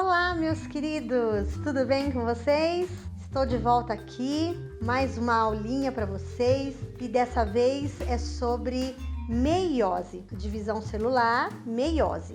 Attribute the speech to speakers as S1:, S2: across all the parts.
S1: Olá, meus queridos! Tudo bem com vocês? Estou de volta aqui, mais uma aulinha para vocês e dessa vez é sobre meiose, divisão celular, meiose.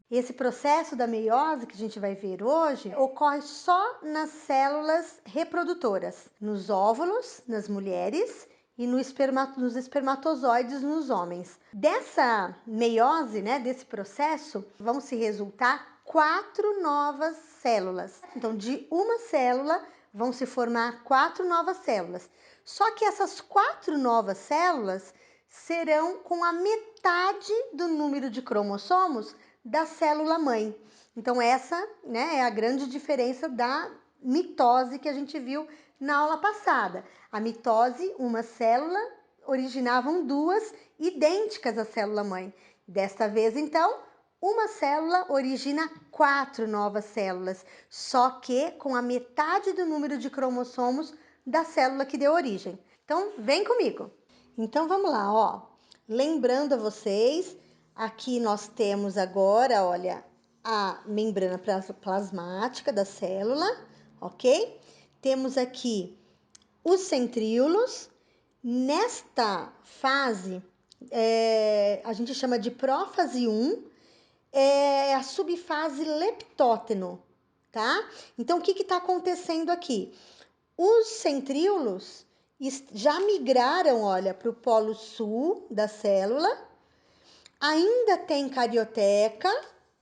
S1: Esse processo da meiose que a gente vai ver hoje ocorre só nas células reprodutoras, nos óvulos, nas mulheres, e nos espermatozoides nos homens. Dessa meiose, desse processo, vão se resultar 4 novas células. Então, de uma célula vão se formar 4 novas células. Só que essas 4 novas células serão com a metade do número de cromossomos da célula mãe. Então, essa, é a grande diferença da mitose que a gente viu na aula passada. A mitose, uma célula, originavam 2 idênticas à célula mãe. Desta vez, então, uma célula origina 4 novas células, só que com a metade do número de cromossomos da célula que deu origem. Então, vem comigo. Então, vamos lá, ó. Lembrando a vocês, aqui nós temos agora, olha, a membrana plasmática da célula, ok? Temos aqui os centríolos. Nesta fase, a gente chama de prófase 1, é a subfase leptóteno, tá? Então, o que está acontecendo aqui? Os centríolos já migraram, olha, para o polo sul da célula. Ainda tem carioteca,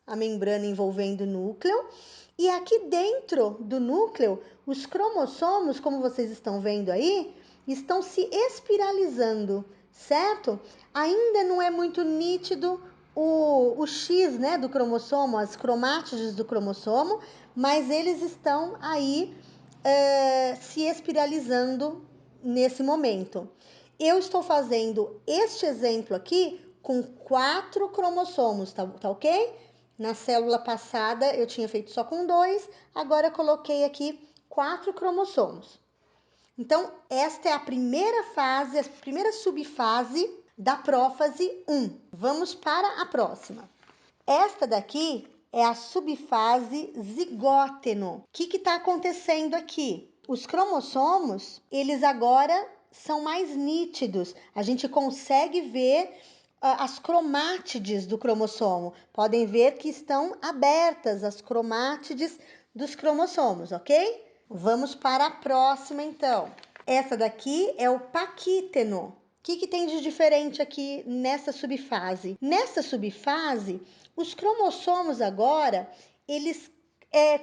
S1: a membrana envolvendo o núcleo. E aqui dentro do núcleo, os cromossomos, como vocês estão vendo aí, estão se espiralizando, certo? Ainda não é muito nítido o X, do cromossomo, as cromátides do cromossomo, mas eles estão aí se espiralizando nesse momento. Eu estou fazendo este exemplo aqui com 4 cromossomos, tá ok? Na célula passada eu tinha feito só com 2, agora eu coloquei aqui 4 cromossomos. Então, esta é a primeira fase, a primeira subfase da prófase 1. Vamos para a próxima. Esta daqui é a subfase zigóteno. O que está acontecendo aqui? Os cromossomos, eles agora são mais nítidos. A gente consegue ver as cromátides do cromossomo. Podem ver que estão abertas as cromátides dos cromossomos, ok? Vamos para a próxima, então. Essa daqui é o paquíteno. O que tem de diferente aqui nessa subfase? Nessa subfase, os cromossomos agora, eles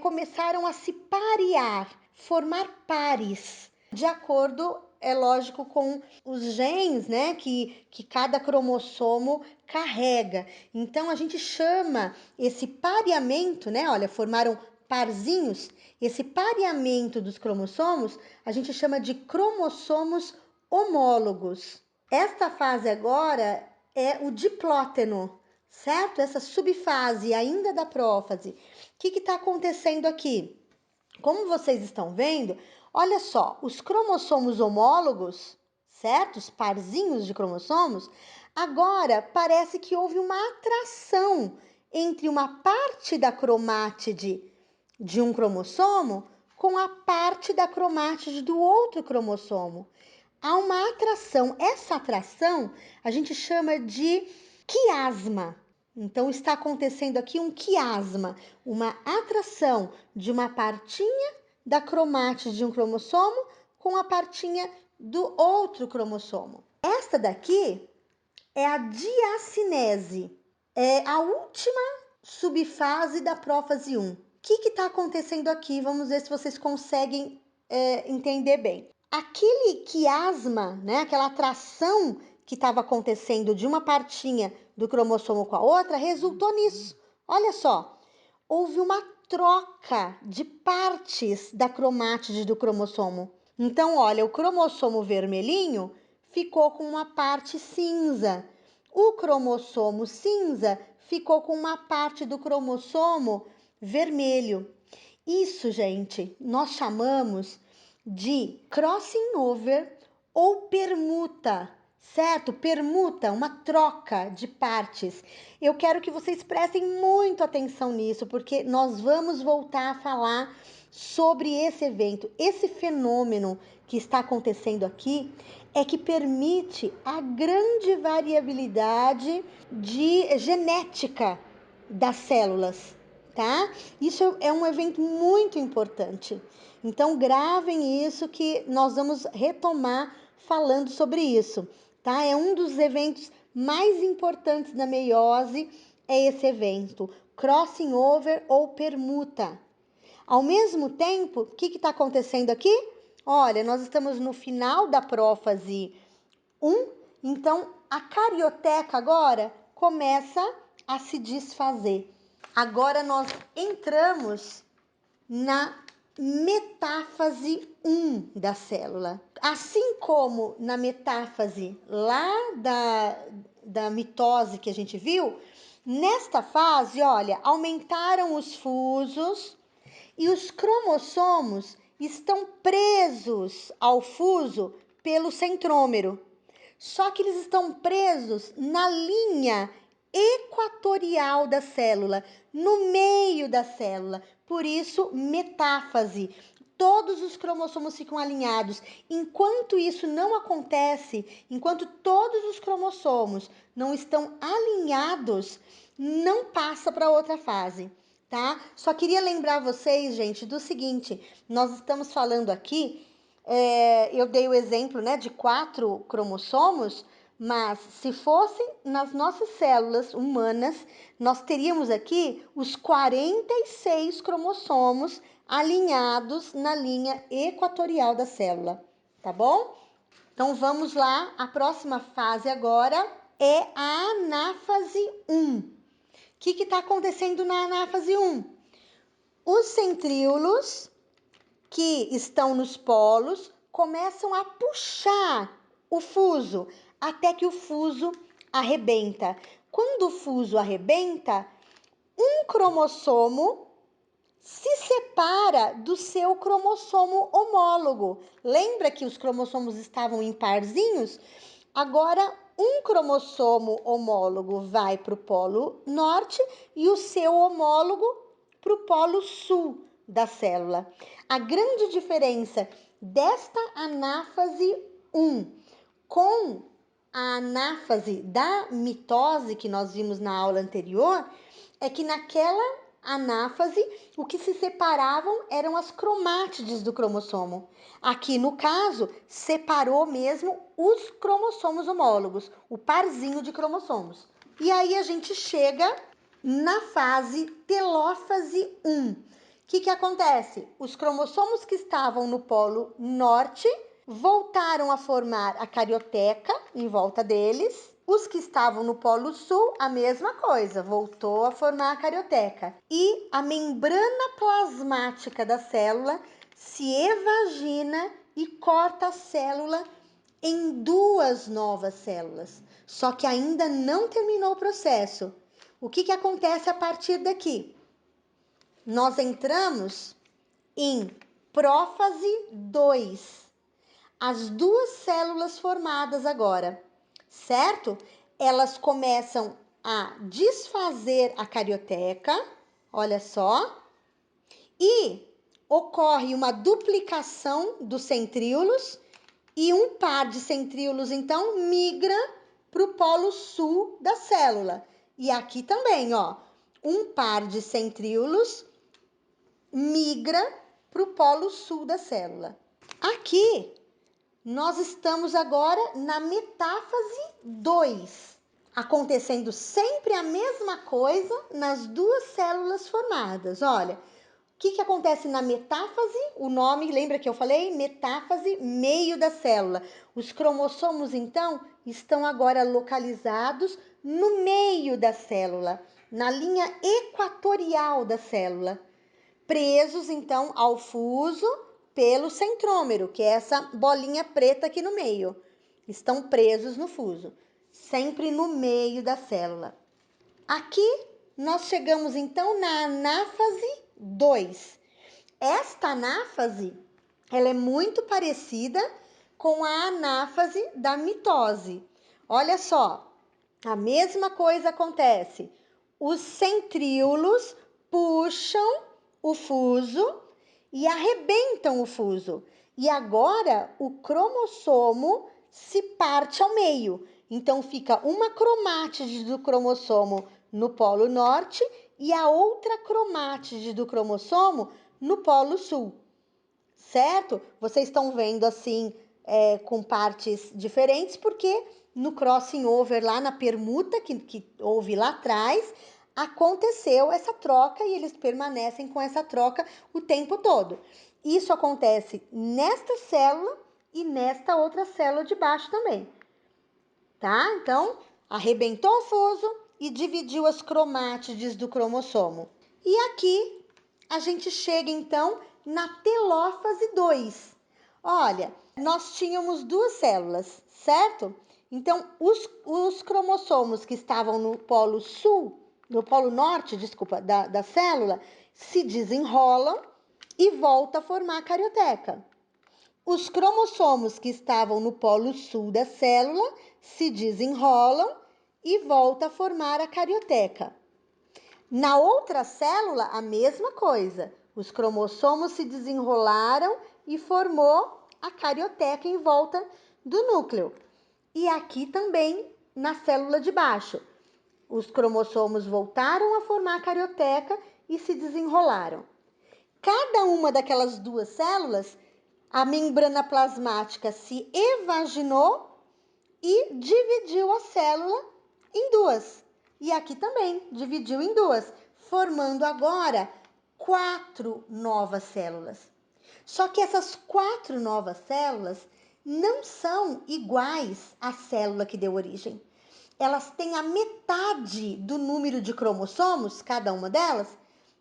S1: começaram a se parear, formar pares, de acordo, é lógico, com os genes, que cada cromossomo carrega. Então, a gente chama esse pareamento, olha, formaram parzinhos, esse pareamento dos cromossomos, a gente chama de cromossomos homólogos. Esta fase agora é o diplóteno, certo? Essa subfase ainda da prófase. O que está acontecendo aqui? Como vocês estão vendo, olha só, os cromossomos homólogos, certo? Os parzinhos de cromossomos, agora parece que houve uma atração entre uma parte da cromátide de um cromossomo com a parte da cromátide do outro cromossomo. Há uma atração. Essa atração a gente chama de quiasma. Então, está acontecendo aqui um quiasma, uma atração de uma partinha da cromátide de um cromossomo com a partinha do outro cromossomo. Esta daqui é a diacinese, é a última subfase da prófase 1. O que está acontecendo aqui? Vamos ver se vocês conseguem entender bem. Aquele quiasma, aquela atração que estava acontecendo de uma partinha do cromossomo com a outra, resultou nisso. Olha só, houve uma troca de partes da cromátide do cromossomo. Então, olha, o cromossomo vermelhinho ficou com uma parte cinza. O cromossomo cinza ficou com uma parte do cromossomo vermelho. Isso, gente, nós chamamos de crossing over ou permuta, certo? Permuta, uma troca de partes. Eu quero que vocês prestem muito atenção nisso, porque nós vamos voltar a falar sobre esse evento. Esse fenômeno que está acontecendo aqui é que permite a grande variabilidade de genética das células, tá? Isso é um evento muito importante. Então gravem isso que nós vamos retomar falando sobre isso, tá? É um dos eventos mais importantes da meiose, é esse evento, crossing over ou permuta. Ao mesmo tempo, o que está acontecendo aqui? Olha, nós estamos no final da prófase 1, então a carioteca agora começa a se desfazer. Agora nós entramos na metáfase 1 da célula. Assim como na metáfase lá da mitose que a gente viu, nesta fase, olha, aumentaram os fusos e os cromossomos estão presos ao fuso pelo centrômero. Só que eles estão presos na linha equatorial da célula, no meio da célula. Por isso, metáfase. Todos os cromossomos ficam alinhados. Enquanto isso não acontece, enquanto todos os cromossomos não estão alinhados, não passa para outra fase, tá? Só queria lembrar vocês, gente, do seguinte: nós estamos falando aqui. Eu dei o exemplo, né, de 4 cromossomos, mas se fossem nas nossas células humanas, nós teríamos aqui os 46 cromossomos alinhados na linha equatorial da célula, tá bom? Então vamos lá, a próxima fase agora é a anáfase 1. O que está acontecendo na anáfase 1? Os centríolos que estão nos polos começam a puxar o fuso até que o fuso arrebenta. Quando o fuso arrebenta, um cromossomo se separa do seu cromossomo homólogo. Lembra que os cromossomos estavam em parzinhos? Agora, um cromossomo homólogo vai para o polo norte e o seu homólogo para o polo sul da célula. A grande diferença desta anáfase 1 com a anáfase da mitose que nós vimos na aula anterior é que naquela anáfase o que se separavam eram as cromátides do cromossomo. Aqui, no caso, separou mesmo os cromossomos homólogos, o parzinho de cromossomos. E aí a gente chega na fase telófase 1. O que acontece? Os cromossomos que estavam no polo norte voltaram a formar a carioteca em volta deles. Os que estavam no polo sul, a mesma coisa, voltou a formar a carioteca. E a membrana plasmática da célula se evagina e corta a célula em 2 novas células. Só que ainda não terminou o processo. O que acontece a partir daqui? Nós entramos em prófase 2. As 2 células formadas agora, certo? Elas começam a desfazer a carioteca, olha só, e ocorre uma duplicação dos centríolos e um par de centríolos, então, migra para o polo sul da célula. E aqui também, ó, um par de centríolos migra para o polo sul da célula. Aqui, nós estamos agora na metáfase 2, acontecendo sempre a mesma coisa nas 2 células formadas. Olha, o que acontece na metáfase? O nome, lembra que eu falei? Metáfase, meio da célula. Os cromossomos, então, estão agora localizados no meio da célula, na linha equatorial da célula, presos, então, ao fuso pelo centrômero, que é essa bolinha preta aqui no meio. Estão presos no fuso, sempre no meio da célula. Aqui, nós chegamos, então, na anáfase 2. Esta anáfase, ela é muito parecida com a anáfase da mitose. Olha só, a mesma coisa acontece. Os centríolos puxam o fuso e arrebentam o fuso. E agora o cromossomo se parte ao meio. Então fica uma cromátide do cromossomo no polo norte e a outra cromátide do cromossomo no polo sul. Certo? Vocês estão vendo assim, com partes diferentes, porque no crossing over, lá na permuta que houve lá atrás, aconteceu essa troca e eles permanecem com essa troca o tempo todo. Isso acontece nesta célula e nesta outra célula de baixo também. Tá? Então, arrebentou o fuso e dividiu as cromátides do cromossomo. E aqui a gente chega então na telófase 2. Olha, nós tínhamos duas células, certo? Então, os cromossomos que estavam no polo sul, no polo norte, desculpa, da célula, se desenrolam e volta a formar a carioteca. Os cromossomos que estavam no polo sul da célula se desenrolam e volta a formar a carioteca. Na outra célula, a mesma coisa. Os cromossomos se desenrolaram e formou a carioteca em volta do núcleo. E aqui também, na célula de baixo, os cromossomos voltaram a formar a carioteca e se desenrolaram. Cada uma daquelas duas células, a membrana plasmática se evaginou e dividiu a célula em duas. E aqui também dividiu em duas, formando agora 4 novas células. Só que essas 4 novas células não são iguais à célula que deu origem. Elas têm a metade do número de cromossomos, cada uma delas,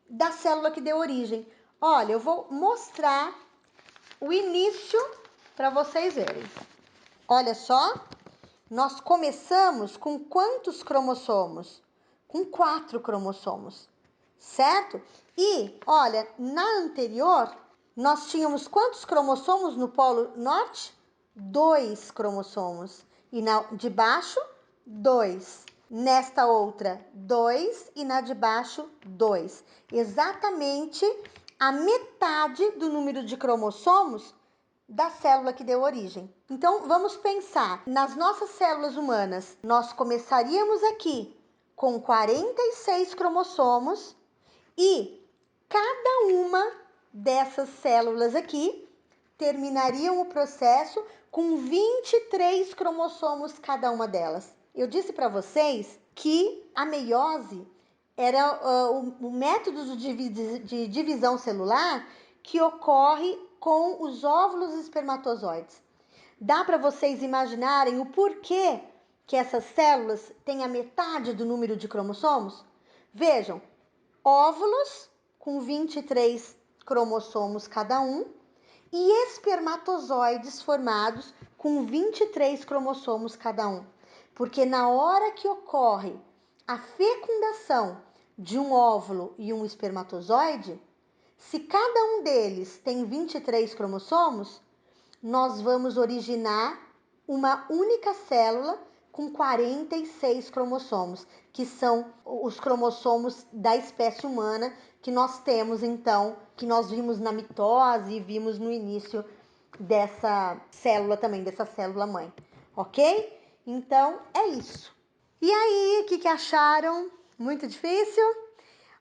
S1: da célula que deu origem. Olha, eu vou mostrar o início para vocês verem. Olha só, nós começamos com quantos cromossomos? Com 4 cromossomos, certo? E, olha, na anterior, nós tínhamos quantos cromossomos no polo norte? 2 cromossomos. E na de baixo, 2. Nesta outra, 2. E na de baixo, 2. Exatamente a metade do número de cromossomos da célula que deu origem. Então, vamos pensar, nas nossas células humanas, nós começaríamos aqui com 46 cromossomos e cada uma dessas células aqui terminariam o processo com 23 cromossomos cada uma delas. Eu disse para vocês que a meiose era o método de divisão celular que ocorre com os óvulos e espermatozoides. Dá para vocês imaginarem o porquê que essas células têm a metade do número de cromossomos? Vejam, óvulos com 23 cromossomos cada um e espermatozoides formados com 23 cromossomos cada um. Porque na hora que ocorre a fecundação de um óvulo e um espermatozoide, se cada um deles tem 23 cromossomos, nós vamos originar uma única célula com 46 cromossomos, que são os cromossomos da espécie humana que nós temos, então, que nós vimos na mitose e vimos no início dessa célula também, dessa célula mãe, ok? Então, é isso. E aí, o que acharam? Muito difícil?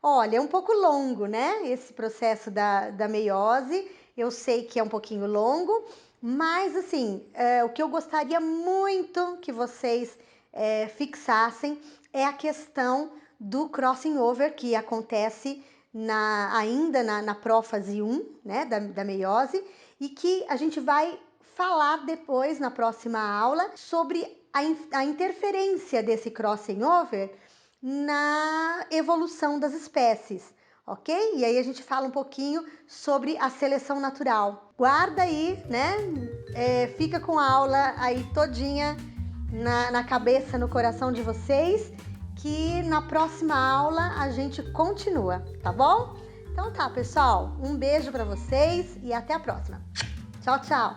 S1: Olha, é um pouco longo, né? Esse processo da meiose. Eu sei que é um pouquinho longo, mas assim, o que eu gostaria muito que vocês fixassem é a questão do crossing over, que acontece ainda na prófase 1, né, da meiose, e que a gente vai falar depois, na próxima aula, sobre a interferência desse crossing over na evolução das espécies, ok? E aí a gente fala um pouquinho sobre a seleção natural. Guarda aí, né? Fica com a aula aí todinha na cabeça, no coração de vocês, que na próxima aula a gente continua, tá bom? Então tá, pessoal, um beijo para vocês e até a próxima. Tchau, tchau!